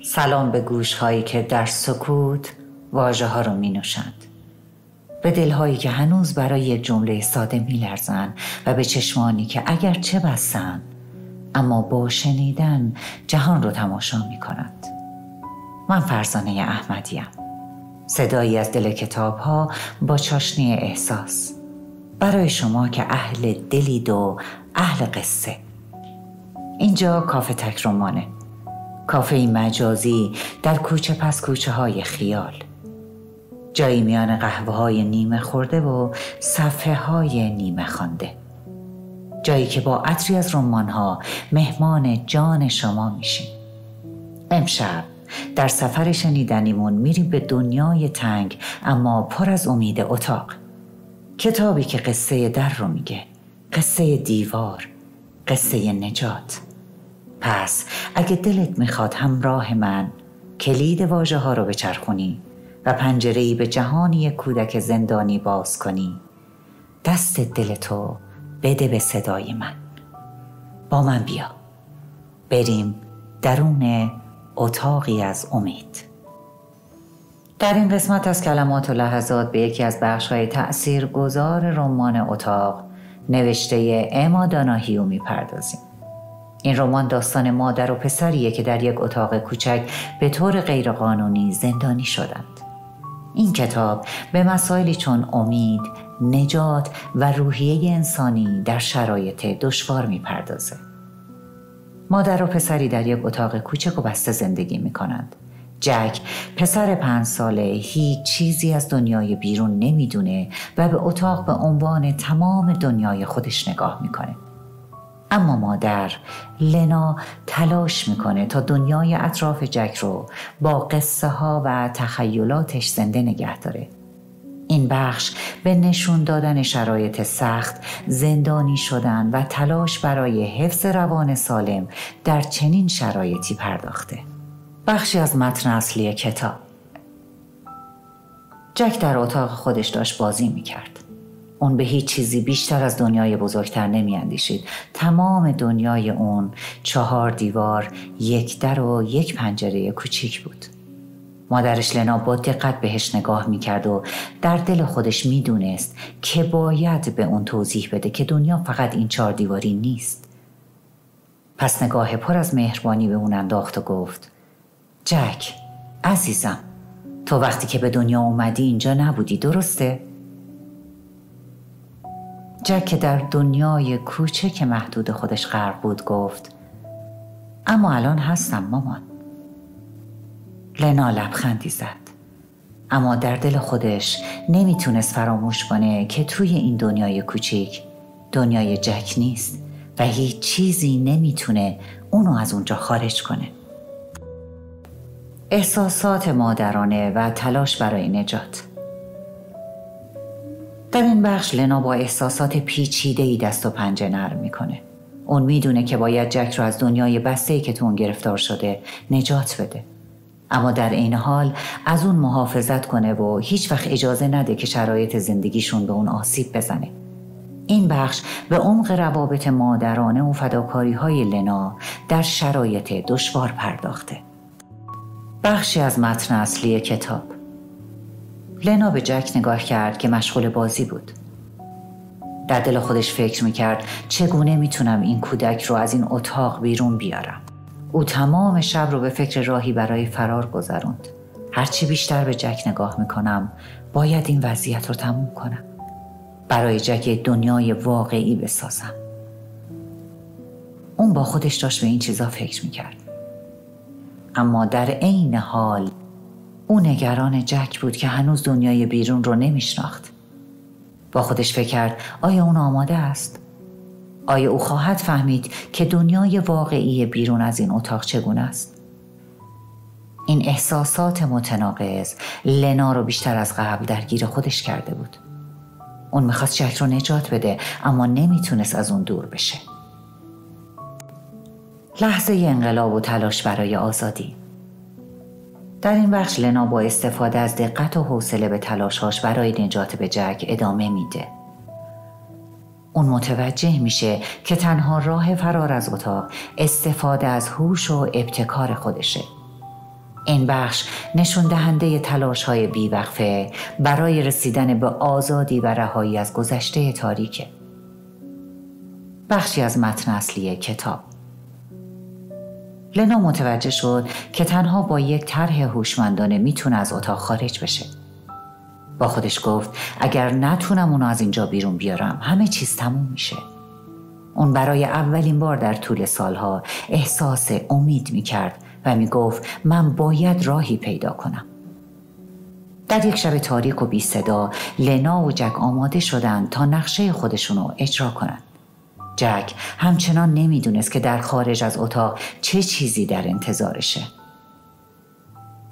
سلام به گوش‌هایی که در سکوت واژه‌ها رو می‌نوشند، به دل‌هایی که هنوز برای یک جمله ساده می‌لرزند و به چشمانی که اگر چه بستند اما با شنیدن جهان رو تماشا می‌کنند. من فرزانه احمدیم، صدایی از دل کتاب‌ها با چاشنی احساس، برای شما که اهل دلید و اهل قصه. اینجا کافه تک رمانه، کافه مجازی در کوچه پس کوچه های خیال، جایی میان قهوه های نیمه خورده و صفحه های نیمه خوانده، جایی که با عطری از رمان ها مهمان جان شما میشیم. امشب در سفر شنیدنیمون میریم به دنیای تنگ اما پر از امید اتاق، کتابی که قصه در رو میگه، قصه دیوار، قصه نجات. پس اگه دلت میخواد همراه من کلید واژه ها رو بچرخونی و پنجره‌ای به جهانی کودک زندانی باز کنی، دست دلتو بده به صدای من. با من بیا، بریم درون اتاقی از امید. در این قسمت از کلمات و لحظات به یکی از بخش‌های تأثیرگذار رمان اتاق نوشته اما داناهیو میپردازیم. این رمان داستان مادر و پسریه که در یک اتاق کوچک به طور غیرقانونی زندانی شدند. این کتاب به مسائلی چون امید، نجات و روحیه انسانی در شرایط دشوار میپردازه. مادر و پسری در یک اتاق کوچک و بسته زندگی میکنند. جک، پسر 5 ساله، هیچ چیزی از دنیای بیرون نمیدونه و به اتاق به عنوان تمام دنیای خودش نگاه میکنه. اما مادر، لنا، تلاش میکنه تا دنیای اطراف جک رو با قصه ها و تخیلاتش زنده نگه داره. این بخش به نشون دادن شرایط سخت، زندانی شدن و تلاش برای حفظ روان سالم در چنین شرایطی پرداخته. بخشی از متن اصلی کتاب. جک در اتاق خودش داشت بازی میکرد. اون به هیچ چیزی بیشتر از دنیای بزرگتر نمی اندیشید. تمام دنیای اون 4 دیوار، 1 در و 1 پنجره کوچیک بود. مادرش لنا با دقت بهش نگاه می کرد و در دل خودش می دونست که باید به اون توضیح بده که دنیا فقط این 4 دیواری نیست. پس نگاه پر از مهربانی به اون انداخت و گفت: جک عزیزم، تو وقتی که به دنیا اومدی اینجا نبودی، درسته؟ جک که در دنیای کوچک محدود خودش غرق بود گفت: اما الان هستم مامان. لنا لبخندی زد، اما در دل خودش نمیتونست فراموش کنه که توی این دنیای کوچیک دنیای جک نیست و هیچ چیزی نمیتونه اونو از اونجا خارج کنه. احساسات مادرانه و تلاش برای نجات. در این بخش لنا با احساسات پیچیده‌ای دست و پنجه نرم میکنه. اون میدونه که باید جک رو از دنیای بسته‌ای که تو اون گرفتار شده نجات بده، اما در این حال از اون محافظت کنه و هیچ وقت اجازه نده که شرایط زندگیشون به اون آسیب بزنه. این بخش به عمق روابط مادرانه و فداکاری‌های لنا در شرایط دشوار پرداخته. بخشی از متن اصلی کتاب. لنا به جک نگاه کرد که مشغول بازی بود. در دل خودش فکر میکرد چگونه میتونم این کودک رو از این اتاق بیرون بیارم. او تمام شب رو به فکر راهی برای فرار گذروند. هرچی بیشتر به جک نگاه میکنم باید این وضعیت رو تموم کنم. برای جک دنیای واقعی بسازم. اون با خودش داشت به این چیزا فکر میکرد. اما در عین حال او نگران جک بود که هنوز دنیای بیرون رو نمیشناخت. با خودش فکر کرد آیا اون آماده است؟ آیا او خواهد فهمید که دنیای واقعی بیرون از این اتاق چگونه است؟ این احساسات متناقض لنا رو بیشتر از قبل درگیر خودش کرده بود. اون میخواست جک رو نجات بده اما نمیتونست از اون دور بشه. لحظه انقلاب و تلاش برای آزادی. در این بخش لنا با استفاده از دقت و حوصله به تلاش‌هاش برای نجات به جک ادامه میده. اون متوجه میشه که تنها راه فرار از اتاق استفاده از هوش و ابتکار خودشه. این بخش نشون دهنده تلاش‌های بی‌وقفه برای رسیدن به آزادی و رهایی از گذشته تاریکه. بخشی از متن اصلی کتاب. لنا متوجه شد که تنها با یک طرح هوشمندانه میتونه از اتاق خارج بشه. با خودش گفت اگر نتونم اونو از اینجا بیرون بیارم همه چیز تموم میشه. اون برای اولین بار در طول سالها احساس امید میکرد و میگفت من باید راهی پیدا کنم. در یک شب تاریک و بی صدا لنا و جک آماده شدند تا نقشه خودشونو اجرا کنند. جک همچنان نمیدونست که در خارج از اتاق چه چیزی در انتظارشه.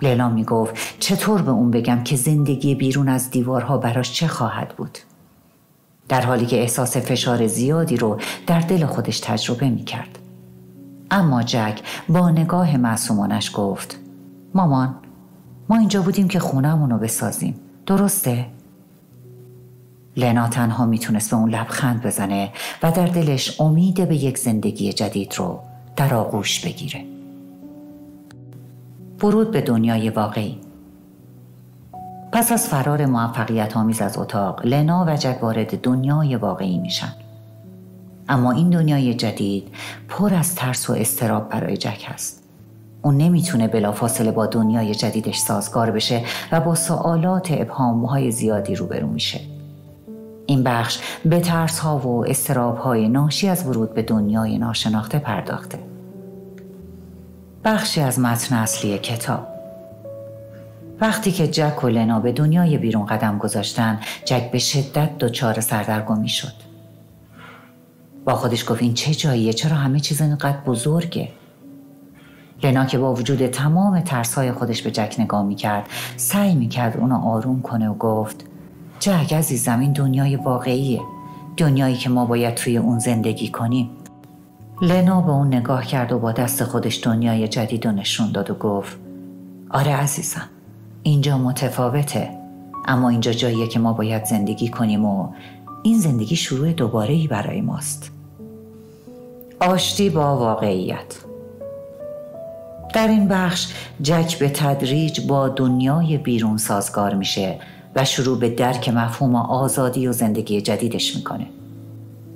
لیلا میگفت چطور به اون بگم که زندگی بیرون از دیوارها براش چه خواهد بود؟ در حالی که احساس فشار زیادی رو در دل خودش تجربه میکرد. اما جک با نگاه معصومانش گفت مامان، ما اینجا بودیم که خونمونو بسازیم، درسته؟ لنا تنها میتونست به اون لبخند بزنه و در دلش امید به یک زندگی جدید رو در آغوش بگیره. ورود به دنیای واقعی. پس از فرار موفقیت آمیز از اتاق، لنا و جک وارد دنیای واقعی میشن. اما این دنیای جدید پر از ترس و اضطراب برای جک هست. اون نمیتونه بلافاصله با دنیای جدیدش سازگار بشه و با سوالات ابهام‌های زیادی روبرو میشه. این بخش به ترس‌ها و اضطراب‌های ناشی از ورود به دنیای ناشناخته پرداخته. بخشی از متن اصلی کتاب. وقتی که جک و لنا به دنیای بیرون قدم گذاشتن، جک به شدت دچار سردرگمی شد. با خودش گفت این چه جاییه؟ چرا همه چیز اینقدر بزرگه؟ لنا که با وجود تمام ترس‌های خودش به جک نگاه می‌کرد، سعی می‌کرد اونو آروم کنه و گفت جک عزیزم، این دنیای واقعیه، دنیایی که ما باید توی اون زندگی کنیم. لنا به اون نگاه کرد و با دست خودش دنیای جدید رو نشون داد و گفت آره عزیزم، اینجا متفاوته، اما اینجا جاییه که ما باید زندگی کنیم و این زندگی شروع دوباره‌ای برای ماست. آشتی با واقعیت. در این بخش جک به تدریج با دنیای بیرون سازگار میشه و شروع به درک مفهوم آزادی و زندگی جدیدش میکنه.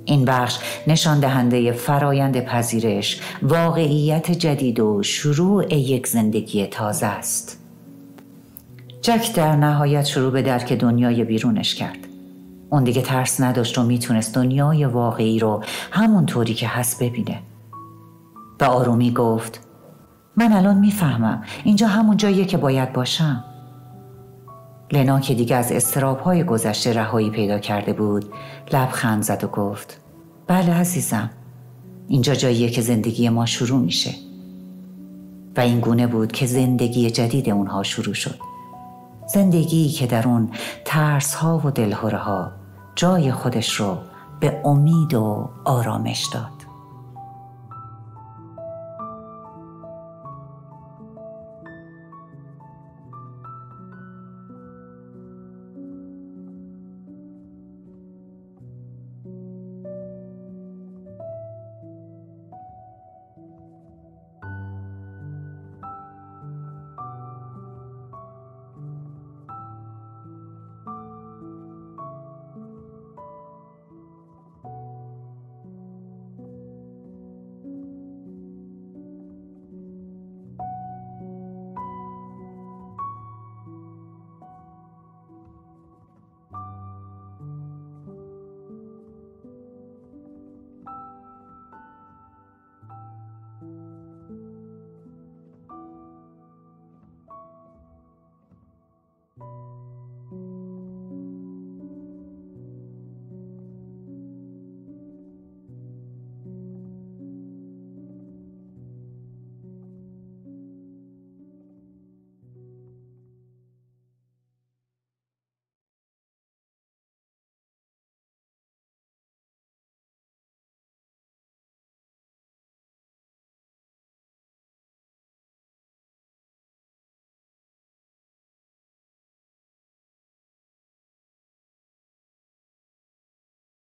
این بخش نشان دهنده فرایند پذیرش، واقعیت جدید و شروع یک زندگی تازه است. جک در نهایت شروع به درک دنیای بیرونش کرد. اون دیگه ترس نداشت و میتونست دنیای واقعی رو همون طوری که هست ببینه. به آرومی گفت من الان میفهمم اینجا همون جاییه که باید باشم. لنا که دیگه از اضطراب‌های گذشته رهایی پیدا کرده بود، لبخند زد و گفت بله عزیزم، اینجا جاییه که زندگی ما شروع میشه. و این گونه بود که زندگی جدید اونها شروع شد. زندگی که در اون ترس‌ها و دلهره‌ها جای خودش رو به امید و آرامش داد.